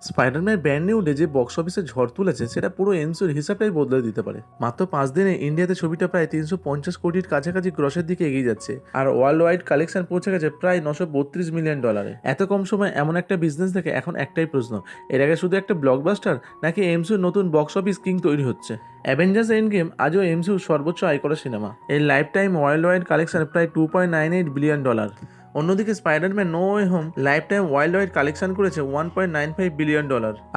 Spiderman brand নিউডে যে box অফিসে ঝড় তুলেছে সেটা পুরো এমসিউর হিসাবটাই বদলে দিতে পারে। মাত্র 5 দিনে ইন্ডিয়াতে ছবিটা প্রায় 350 কোটির কাছাকাছি গ্রসের দিকে এগিয়ে যাচ্ছে, আর ওয়ার্ল্ড ওয়াইড কালেকশন পৌঁছে গেছে প্রায় $932 মিলিয়ন। এত কম সময় এমন একটা বিজনেস দেখে এখন একটাই প্রশ্ন, এর আগে শুধু একটা ব্লকবাস্টার নাকি এমসিউর নতুন বক্স অফিস কিং তৈরি হচ্ছে? অ্যাভেঞ্জার্স এন্ড গেম আজও এমসিউর সর্বোচ্চ আয় করা সিনেমা। এর lifetime worldwide collection প্রায় $2.98 বিলিয়ন। অন্যদিকে Spiderman no way home lifetime worldwide collection করেছে $1.95 বিলিয়ন।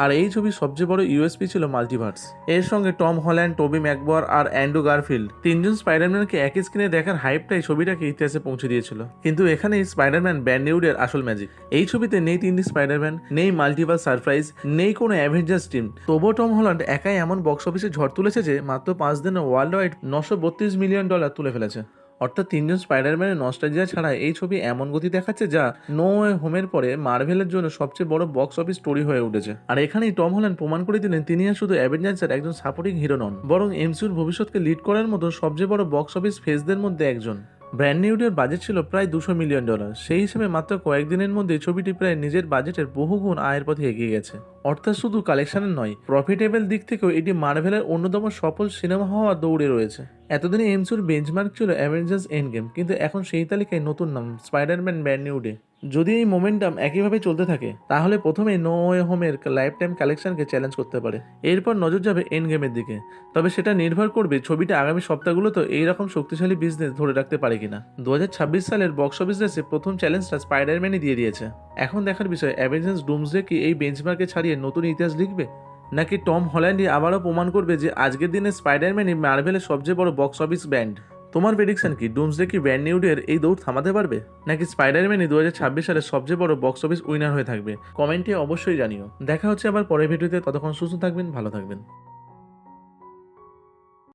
আর এই ছবির সবচেয়ে বড় ইউএসপি ছিল মাল্টিভার্স। এর সঙ্গে টম হল্যান্ড, টোবি ম্যাকগুয়ার আর অ্যান্ড্রু গারফিল্ড তিনজন স্পাইডারম্যানকে একই স্ক্রিনে দেখার হাইপটাই ছবিটাকে ইতিহাসে পৌঁছে দিয়েছিল। কিন্তু এখানেই স্পাইডারম্যান ব্র্যান্ড নিউডের আসল ম্যাজিক। এই ছবিতে নেই তিনটি স্পাইডারম্যান, নেই মাল্টিভার্স সারপ্রাইজ, নেই কোনো অ্যাভেঞ্জার্স টিম। তবুও টম হল্যান্ড একাই এমন বক্স অফিসে ঝড় তুলেছে যে মাত্র 5 দিনে ওয়ার্ল্ড ওয়াইড $932 মিলিয়ন তুলে ফেলেছে। অর্থাৎ তিনজন স্পাইডারম্যানের নস্টালজিয়া ছাড়া এই ছবি এমন গতি দেখাচ্ছে যা নো ওয়ে হোমের পরে মার্ভেলের জন্য সবচেয়ে বড় বক্স অফিস স্টোরি হয়ে উঠেছে। আর এখানেই টম হল্যান্ড প্রমাণ করে দিলেন তিনি আর শুধু অ্যাভেঞ্জার্সের একজন সাপোর্টিং হিরো নন, বরং এমসিউর ভবিষ্যৎকে লিড করার মতো সবচেয়ে বড় বক্স অফিস ফেসদের মধ্যে একজন। ব্র্যান্ড নিউডের বাজেট ছিল প্রায় $200 মিলিয়ন। সেই হিসেবে মাত্র কয়েকদিনের মধ্যে ছবিটি প্রায় নিজের বাজেটের বহুগুণ আয়ের পথে এগিয়ে গেছে। অর্থাৎ শুধু কালেকশনের নয়, প্রফিটেবল দিক থেকেও এটি মার্ভেলের অন্যতম সফল সিনেমা হওয়ার দৌড়ে রয়েছে। এতদিনে এমসিউর বেঞ্চমার্ক ছিল অ্যাভেঞ্জার্স এন্ড গেম, কিন্তু এখন সেই তালিকায় নতুন নাম স্পাইডারম্যান ব্র্যান্ড নিউ ডে। যদি এই মোমেন্টাম একইভাবে চলতে থাকে তাহলে প্রথমে নো ওয়ে হোমের লাইফ টাইম কালেকশনকে চ্যালেঞ্জ করতে পারে। এরপর নজর যাবে এন্ড গেমের দিকে। তবে সেটা নির্ভর করবে ছবিটা আগামী সপ্তাহগুলোতে এইরকম শক্তিশালী বিজনেস ধরে রাখতে পারে কিনা। 2026 সালের বক্স অফিস রেসে প্রথম চ্যালেঞ্জটা স্পাইডারম্যানই দিয়ে দিয়েছে। এখন দেখার বিষয় অ্যাভেঞ্জার্স ডুমসডে কি এই বেঞ্চমার্কে ছাড়িয়ে নতুন ইতিহাস লিখবে, নাকি টম হল্যান্ডই আবারও প্রমাণ করবে যে আজকের দিনে স্পাইডারম্যানই মার্ভেলের সবচেয়ে বড় বক্স অফিস ব্যান্ড। তোমার প্রেডিকশন কি? ডুমসডে কি ব্র্যান্ড নিউডের এই দৌড় থামাতে পারবে, নাকি স্পাইডারম্যানই 2026 সালের সবচেয়ে বড় বক্স অফিস উইনার হয়ে থাকবে? কমেন্টে অবশ্যই জানিও। দেখা হচ্ছে আবার পরের ভিডিওতে। ততক্ষণ সুস্থ থাকবেন, ভালো থাকবেন।